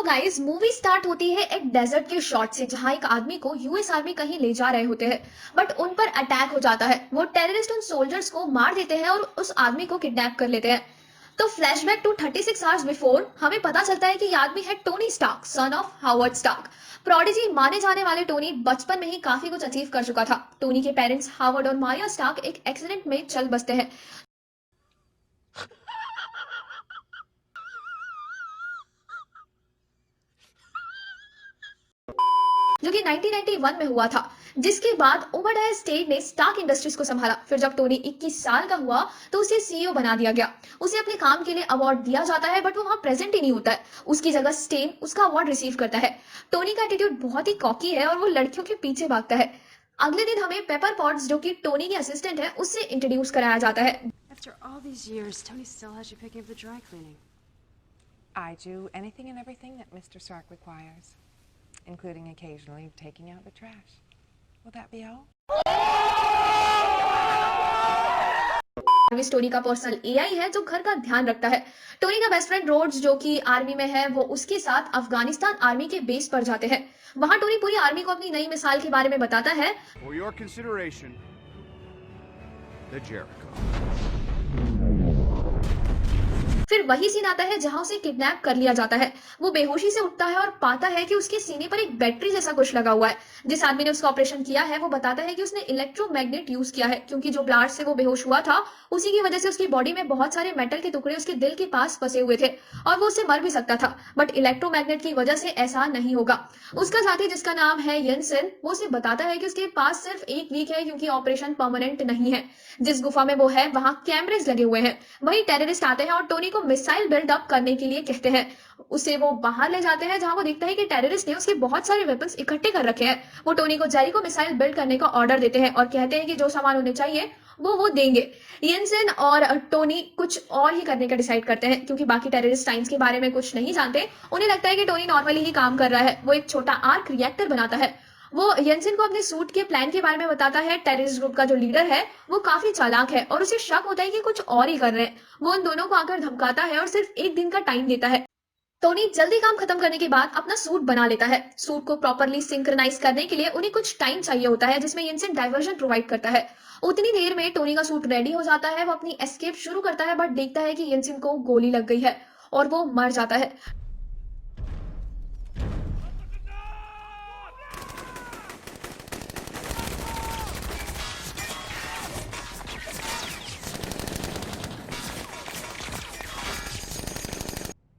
Guys movie start होती है एक डेजर्ट के शॉट से जहां एक आदमी को यूएस आर्मी कहीं ले जा रहे होते हैं। बट उन पर अटैक हो जाता है। वो टेररिस्ट उन सोल्जर्स को मार देते हैं और उस आदमी को किडनैप कर लेते हैं। तो फ्लैशबैक टू 36 आवर्स बिफोर हमें पता चलता है कि ये आदमी है Tony Stark, son of Howard Stark. Prodigy माने जाने वाले टोनी बचपन में ही काफी कुछ अचीव कर चुका था। टोनी के पेरेंट्स हावर्ड और मारिया स्टार्क एक एक्सीडेंट में चल बसते हैं, जो कि 1991 में हुआ था। जिसके बाद ओबाडाया स्टेट ने स्टार्क इंडस्ट्रीज को संभाला। फिर जब टोनी 21 साल का हुआ तो उसे सीईओ बना दिया गया। उसे अपने काम के लिए अवार्ड दिया जाता है बट वो वहां प्रेजेंट ही नहीं होता है। उसकी जगह स्टेन उसका अवार्ड रिसीव करता है। टोनी का एटीट्यूड बहुत ही कॉकी है और वो लड़कियों के पीछे भागता है। अगले दिन हमें पेपर पॉट्स, जो कि टोनी की असिस्टेंट है, उससे इंट्रोड्यूस कराया जाता है। After all these years, Tony still has you picking up the dry cleaning. I do anything and everything that Mr. Stark requires, including occasionally taking out the trash. Will that be all? Travis Tony का personal AI है जो घर का ध्यान रखता है। Tony का best friend roads, जो कि आर्मी में है, वो उसके साथ अफगानिस्तान आर्मी के बेस पर जाते हैं। वहां टोनी पूरी आर्मी को अपनी नई मिसाइल के बारे में बताता है। For your consideration, the Jericho. फिर वही सीन आता है जहां उसे किडनैप कर लिया जाता है। वो बेहोशी से उठता है और पाता है कि उसके सीने पर एक बैटरी जैसा कुछ लगा हुआ है। जिस आदमी ने उसका ऑपरेशन किया है वो बताता है कि उसने इलेक्ट्रोमैग्नेट यूज किया है, क्योंकि जो ब्लास्ट से वो बेहोश हुआ था उसी की वजह से उसकी बॉडी में बहुत सारे मेटल के टुकड़े उसके दिल के पास फंसे हुए थे और वो उससे मर भी सकता था। बट इलेक्ट्रोमैग्नेट की वजह से ऐसा नहीं होगा। उसका साथी, जिसका नाम है येंसेन, वो उसे बताता है कि उसके पास सिर्फ एक वीक है, क्योंकि ऑपरेशन परमानेंट नहीं है। जिस गुफा में वो है वहां कैमरेज लगे हुए हैं। वही टेररिस्ट आते हैं और टोनी को मिसाइल बिल्ड अप करने के लिए कहते हैं। उसे वो बाहर ले जाते हैं जहां वो देखता है कि टेररिस्ट ने उसके बहुत सारे वेपन्स इकट्ठे कर रखे हैं। वो टोनी को जेरिको मिसाइल बिल्ड करने का ऑर्डर देते हैं और कहते हैं कि जो सामान उन्हें चाहिए वो देंगे। येंसेन और टोनी कुछ और ही करने का डिसाइड करते हैं, क्योंकि बाकी टेररिस्ट टाइम्स के बारे में कुछ नहीं जानते। उन्हें लगता है कि टोनी नॉर्मली ही काम कर रहा है। वो एक छोटा आर्क रिएक्टर बनाता है। वो येंसेन को अपने सूट के प्लान के बारे में बताता है। टेररिस्ट ग्रुप का जो लीडर है वो काफी चालाक है और उसे शक होता है कि कुछ और ही कर रहे हैं। वो उन दोनों को आकर धमकाता है और सिर्फ एक दिन का टाइम देता है। टोनी जल्दी काम खत्म करने के बाद अपना सूट बना लेता है। सूट को प्रॉपरली सिंक्रोनाइज करने के लिए उन्हें कुछ टाइम चाहिए होता है, जिसमें येंसेन डाइवर्जन प्रोवाइड करता है। उतनी देर में टोनी का सूट रेडी हो जाता है। वो अपनी एस्केप शुरू करता है बट देखता है कि येंसेन को गोली लग गई है और वो मर जाता है।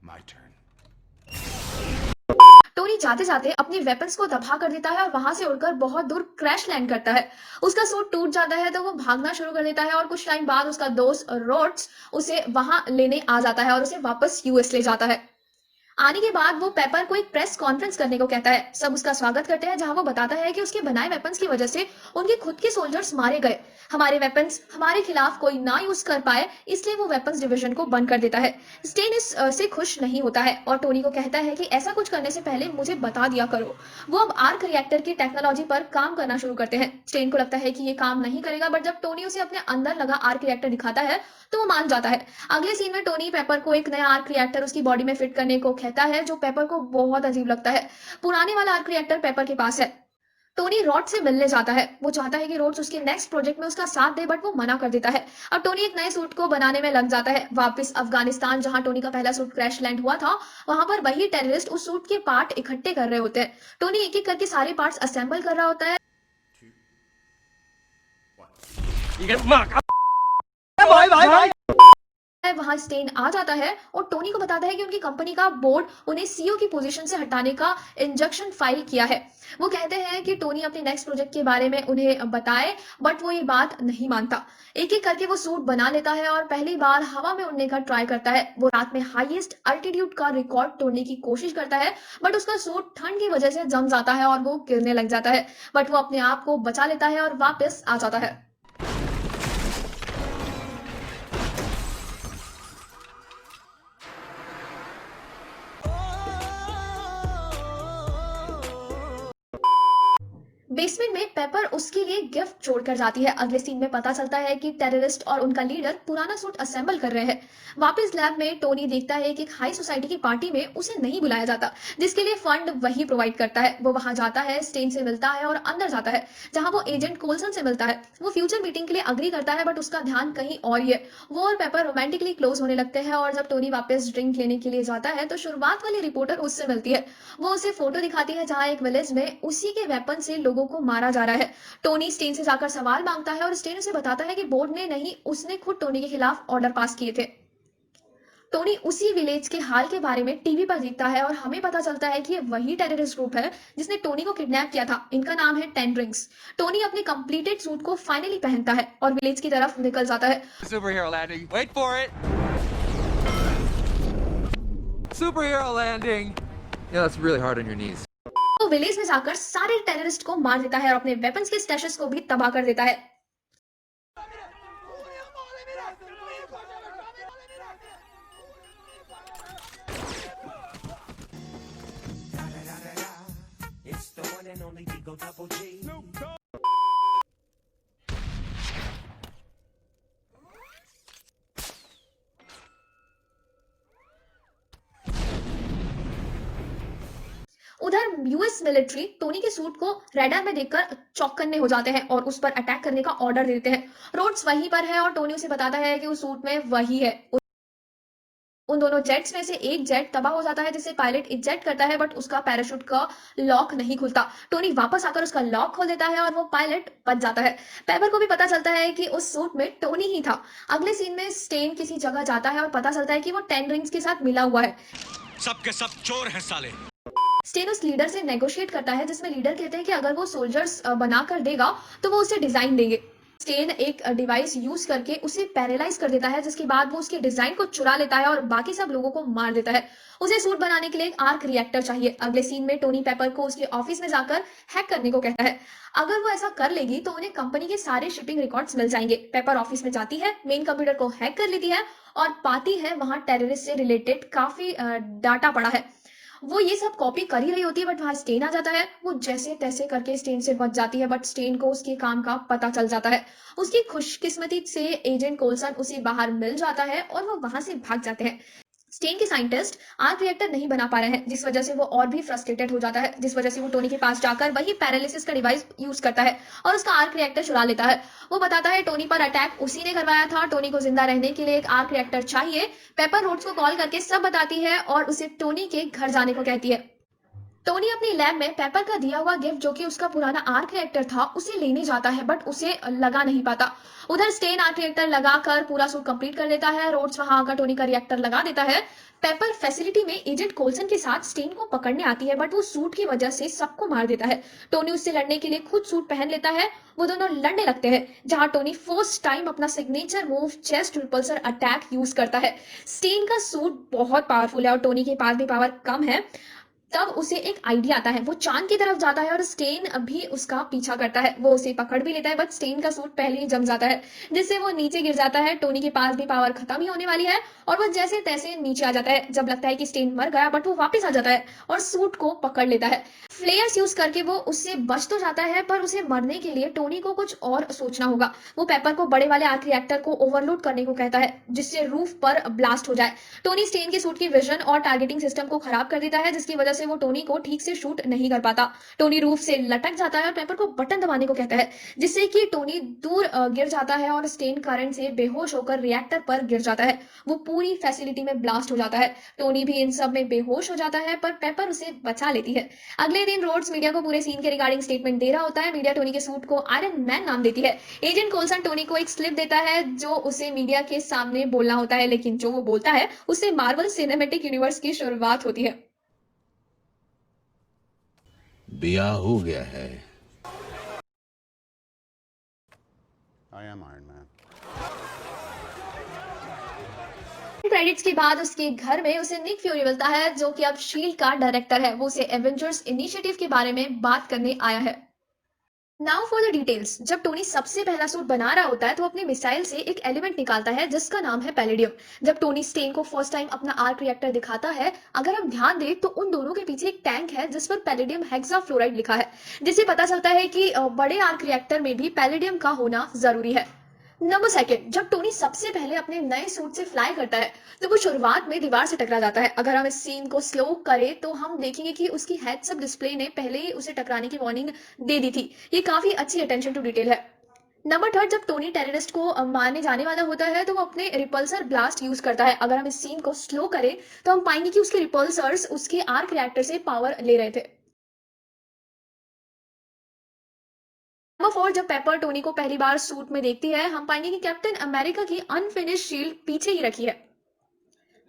My turn. टोनी जाते जाते अपने वेपन्स को दबा कर देता है और वहां से उड़कर बहुत दूर क्रैश लैंड करता है। उसका सूट टूट जाता है तो वो भागना शुरू कर देता है और कुछ टाइम बाद उसका दोस्त रोड्स उसे वहां लेने आ जाता है और उसे वापस यूएस ले जाता है। आने के बाद वो पेपर को एक प्रेस कॉन्फ्रेंस करने को कहता है। सब उसका स्वागत करते हैं, जहां वो बताता है कि उसके बनाए वेपन्स की वजह से उनके खुद के सोल्जर्स मारे गए। हमारे वेपन्स हमारे खिलाफ कोई ना यूज कर पाए, इसलिए वो वेपन्स डिवीजन को बंद कर देता है। स्टेन से खुश नहीं होता है और टोनी को कहता है कि ऐसा कुछ करने से पहले मुझे बता दिया करो। वो अब आर्क रिएक्टर की टेक्नोलॉजी पर काम करना शुरू करते हैं। स्टेन को लगता है कि ये काम नहीं करेगा, बट जब टोनी उसे अपने अंदर लगा आर्क रिएक्टर दिखाता है तो वो मान जाता है। अगले सीन में टोनी पेपर को एक नया आर्क रिएक्टर उसकी बॉडी में फिट करने को कहता है, जो पेपर को बहुत अजीब लगता है। पुराने वाला आर्क रिएक्टर पेपर के पास है। टोनी रॉड से मिलने जाता है। वो चाहता है कि रोड्स उसके नेक्स्ट प्रोजेक्ट में उसका साथ दे, बट वो मना कर देता है। अब टोनी एक नए सूट को बनाने में लग जाता है। वापस अफगानिस्तान, जहां टोनी का पहला सूट क्रैश लैंड हुआ था, वहां पर वही टेररिस्ट उस सूट के पार्ट इकट्ठे कर रहे होते हैं। टोनी एक एक करके सारे पार्ट्स असेंबल कर रहा होता है। 2, 1. वहां स्टेन आ जाता है और टोनी को बताता है कि उनकी कंपनी का बोर्ड उन्हें सीईओ की पोजीशन से हटाने का इंजंक्शन फाइल किया है। वो कहते हैं कि टोनी अपने नेक्स्ट प्रोजेक्ट के बारे में उन्हें बताए, बट वो ये बात नहीं मानता। एक एक करके वो सूट बना लेता है और पहली बार हवा में उड़ने का ट्राई करता है। वो रात में हाईएस्ट अल्टीट्यूड का रिकॉर्ड तोड़ने की कोशिश करता है, बट उसका सूट ठंड की वजह से जम जाता है और वो गिरने लग जाता है। बट वो अपने आप को बचा लेता है और वापस आ जाता है। बेसमेंट में पेपर उसके लिए गिफ्ट छोड़कर जाती है। अगले सीन में पता चलता है कि टेररिस्ट और उनका लीडर पुराना सूट असेंबल कर रहे हैं। वापस लैब में टोनी देखता है कि एक हाई सोसाइटी की पार्टी में उसे नहीं बुलाया जाता, जिसके लिए फंड वही प्रोवाइड करता है। वो वहां जाता है, स्टेन से मिलता है और अंदर जाता है, जहां वो एजेंट कोल्सन से मिलता है। वो फ्यूचर मीटिंग के लिए अग्री करता है, बट उसका ध्यान कहीं और ही है। वो और पेपर रोमांटिकली क्लोज होने लगते हैं और जब टोनी वापस ड्रिंक लेने के लिए जाता है तो शुरुआत वाली रिपोर्टर उससे मिलती है। वो उसे फोटो दिखाती है जहां एक विलेज में उसी के वेपन से लोगों को मारा जा रहा है। टोनी स्टेन से जाकर सवाल मांगता है और स्टेन उसे बताता है कि बोर्ड ने नहीं, उसने खुद टोनी के खिलाफ ऑर्डर पास किए थे। टोनी उसी विलेज के हाल के बारे में टीवी पर देखता है और हमें पता चलता है कि ये वही टेररिस्ट ग्रुप है जिसने टोनी को किडनैप किया था। इनका नाम है 10 रिंग्स। टोनी अपने कंप्लीटेड सूट को फाइनली पहनता है और विलेज की तरफ निकल जाता है। Superhero landing. Wait for it. Superhero landing. Yeah, that's really hard on your knees. वो विलेज में जाकर सारे टेररिस्ट को मार देता है और अपने वेपन्स के स्टैशेस को भी तबाह कर देता है। It's the one and only Digo Double G. उधर यूएस मिलिट्री टोनी के सूट को रडार में देखकर चौकन्ने हो जाते हैं और उस पर अटैक करने का ऑर्डर देते हैं। रोड्स वहीं पर है और टोनी उसे बताता है कि उस सूट में वही है। उन दोनों जेट्स में से एक जेट तबाह हो जाता है जिसे पायलट इजेक्ट करता है, बट उसका पैराशूट का लॉक नहीं खुलता। टोनी वापस आकर उसका लॉक खोल देता है और वो पायलट बच जाता है। पेपर को भी पता चलता है कि उस सूट में टोनी ही था। अगले सीन में स्टेन किसी जगह जाता है और पता चलता है कि वो 10 रिंग्स के साथ मिला हुआ है। सब के सब चोर हैं साले। स्टेन उस लीडर से नेगोशिएट करता है जिसमें लीडर कहते हैं कि अगर वो सोल्जर्स बनाकर देगा तो वो उसे डिजाइन देंगे। स्टेन एक डिवाइस यूज करके उसे पैरालाइज कर देता है, जिसके बाद वो उसके डिजाइन को चुरा लेता है और बाकी सब लोगों को मार देता है। उसे सूट बनाने के लिए एक आर्क रिएक्टर चाहिए। अगले सीन में टोनी पेपर को उसके ऑफिस में जाकर हैक करने को कहता है। अगर वो ऐसा कर लेगी तो उन्हें कंपनी के सारे शिपिंग रिकॉर्ड्स मिल जाएंगे। पेपर ऑफिस में जाती है, मेन कंप्यूटर को हैक कर लेती है और पाती है वहां टेररिस्ट से रिलेटेड काफी डाटा पड़ा है। वो ये सब कॉपी कर ही रही होती है, बट वहां स्टेन आ जाता है। वो जैसे तैसे करके स्टेन से बच जाती है, बट स्टेन को उसके काम का पता चल जाता है। उसकी खुशकिस्मती से एजेंट कोल्सन उसे बाहर मिल जाता है और वो वहां से भाग जाते हैं। स्टेन के साइंटिस्ट आर्क रिएक्टर नहीं बना पा रहे हैं, जिस वजह से वो और भी फ्रस्ट्रेटेड हो जाता है, जिस वजह से वो टोनी के पास जाकर वही पैरालिसिस का डिवाइस यूज करता है और उसका आर्क रिएक्टर चुरा लेता है। वो बताता है टोनी पर अटैक उसी ने करवाया था, टोनी को जिंदा रहने के लिए एक आर्क रिएक्टर चाहिए। पेपर रोड्स को कॉल करके सब बताती है और उसे टोनी के घर जाने को कहती है। टोनी अपनी लैब में पेपर का दिया हुआ गिफ्ट, जो कि उसका पुराना आर्क रिएक्टर था, उसे लेने जाता है, बट उसे लगा नहीं पाता। उधर स्टेन आर्क रिएक्टर लगाकर पूरा सूट कंप्लीट कर देता है। रोड्स वहां आकर टोनी का रिएक्टर लगा देता है। पेपर फैसिलिटी में एजेंट कोल्सन के साथ स्टेन को पकड़ने आती है, बट वो सूट की वजह से सबको मार देता है। टोनी उससे लड़ने के लिए खुद सूट पहन लेता है। वो दोनों लड़ने लगते हैं, जहां टोनी फर्स्ट टाइम अपना signature move chest repulsor attack use करता है। स्टेन का सूट बहुत पावरफुल है और टोनी के पास भी पावर कम है। तब उसे एक आइडिया आता है। वो चांद की तरफ जाता है और स्टेन भी उसका पीछा करता है। वो उसे पकड़ भी लेता है, बट स्टेन का सूट पहले ही जम जाता है, जिससे वो नीचे गिर जाता है। टोनी के पास भी पावर खत्म ही होने वाली है और वो जैसे तैसे नीचे आ जाता है। जब लगता है कि स्टेन मर गया, बट वो वापस आ जाता है और सूट को पकड़ लेता है। फ्लेयर्स यूज करके वो उससे बच तो जाता है, पर उसे मरने के लिए टोनी को कुछ और सोचना होगा। वो पेपर को बड़े वाले आर्क रिएक्टर को ओवरलोड करने को कहता है, जिससे रूफ पर ब्लास्ट हो जाए। टोनी स्टेन के सूट की विजन और टारगेटिंग सिस्टम को खराब कर देता है, जिसकी वजह से वो टोनी को ठीक से शूट नहीं कर पाता। टोनी रूफ से लटक जाता है और पेपर को बटन दबाने को कहता है, जिससे कि टोनी दूर गिर जाता है और स्टेन करंट से बेहोश होकर रिएक्टर पर गिर जाता है। वो पूरी फैसिलिटी में ब्लास्ट हो जाता है। टोनी भी इन सब में बेहोश हो जाता है, पर पेपर उसे बचा लेती है। अगले दिन रोड्स मीडिया को पूरे सीन के रिगार्डिंग स्टेटमेंट दे रहा होता है। मीडिया टोनी के सूट को आयरन मैन नाम देती है। एजेंट कोल्सन टोनी को एक स्लिप देता है जो उसे मीडिया के सामने बोलना होता है, लेकिन जो वो बोलता है उससे मार्वल सिनेमैटिक यूनिवर्स की शुरुआत होती है। ब्याह हो गया है। I am Iron Man. Credits के बाद उसके घर में उसे निक फ्यूरी मिलता है, जो कि अब शील्ड का डायरेक्टर है। वो उसे एवेंजर्स इनिशिएटिव के बारे में बात करने आया है। Now for the details. जब टोनी सबसे पहला सूट बना रहा होता है तो अपनी मिसाइल से एक एलिमेंट निकालता है जिसका नाम है पैलेडियम। जब टोनी स्टेन को फर्स्ट टाइम अपना आर्क रिएक्टर दिखाता है, अगर हम ध्यान दें तो उन दोनों के पीछे एक टैंक है जिस पर पैलेडियम हेक्साफ्लोराइड लिखा है, जिससे पता चलता है कि बड़े आर्क रिएक्टर में भी पैलेडियम का होना जरूरी है। नंबर सेकंड, जब टोनी सबसे पहले अपने नए सूट से फ्लाई करता है तो वो शुरुआत में दीवार से टकरा जाता है। अगर हम इस सीन को स्लो करें तो हम देखेंगे कि उसकी हेड्स अप डिस्प्ले ने पहले ही उसे टकराने की वार्निंग दे दी थी। ये काफी अच्छी अटेंशन टू डिटेल है। नंबर थर्ड, जब टोनी टेररिस्ट को मारने जाने वाला होता है तो वो अपने रिपल्सर ब्लास्ट यूज करता है। अगर हम इस सीन को स्लो करें तो हम पाएंगे कि उसके रिपल्सर्स उसके आर्क रिएक्टर से पावर ले रहे थे। नंबर फोर, जब पेपर टोनी को पहली बार सूट में देखती है, हम पाएंगे कि कैप्टन अमेरिका की अनफिनिश शील्ड पीछे ही रखी है।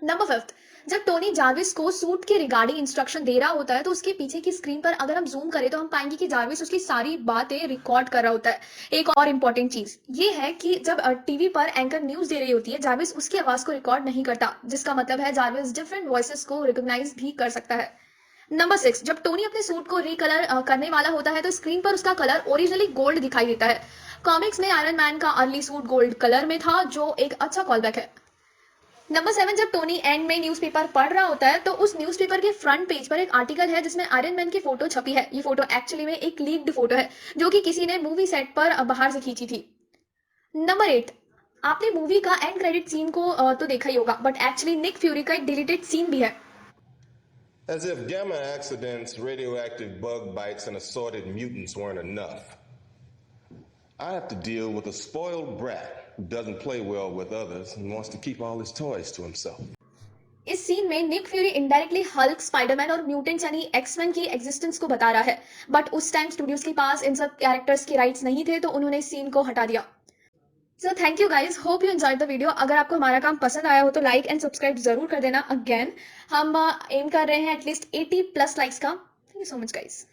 नंबर फिफ्थ, जब टोनी जार्विस को सूट के रिगार्डिंग इंस्ट्रक्शन दे रहा होता है तो उसके पीछे की स्क्रीन पर अगर हम जूम करें तो हम पाएंगे कि जार्विस उसकी सारी बातें रिकॉर्ड कर रहा होता है। एक और इंपॉर्टेंट चीज ये है कि जब टीवी पर एंकर न्यूज दे रही होती है, जार्विस उसकी आवाज को रिकॉर्ड नहीं करता, जिसका मतलब है जार्विस डिफरेंट वॉइसेस को रिकॉग्नाइज भी कर सकता है। नंबर सिक्स, जब टोनी अपने सूट को रिकलर करने वाला होता है तो स्क्रीन पर उसका कलर ओरिजिनली गोल्ड दिखाई देता है। कॉमिक्स में आयरन मैन का अर्ली सूट गोल्ड कलर में था, जो एक अच्छा कॉलबैक है। नंबर सेवन, जब टोनी एंड में न्यूज़पेपर पढ़ रहा होता है तो उस न्यूज़पेपर के फ्रंट पेज पर एक आर्टिकल है जिसमें आयरन मैन की फोटो छपी है। ये फोटो एक्चुअली में एक लीक्ड फोटो है जो कि किसी ने मूवी सेट पर बाहर से खींची थी। नंबर एट, आपने मूवी का एंड क्रेडिट सीन को तो देखा ही होगा, बट एक्चुअली निक फ्यूरी का एक डिलीटेड सीन भी है। As if gamma accidents, radioactive bug bites, and assorted mutants weren't enough, I have to deal with a spoiled brat who doesn't play well with others and wants to keep all his toys to himself. इस scene में Nick Fury indirectly Hulk, Spider Man और mutants यानी X Men की existence को बता रहा है, but उस टाइम स्टूडियोज के पास इन सब कैरेक्टर्स के राइट्स नहीं थे तो उन्होंने इस सीन को हटा दिया। So thank you guys, hope you enjoyed the video. अगर आपको हमारा काम पसंद आया हो तो लाइक एंड सब्सक्राइब जरूर कर देना। अगेन हम एम कर रहे हैं एटलीस्ट 80+ लाइक्स का। Thank you so much guys.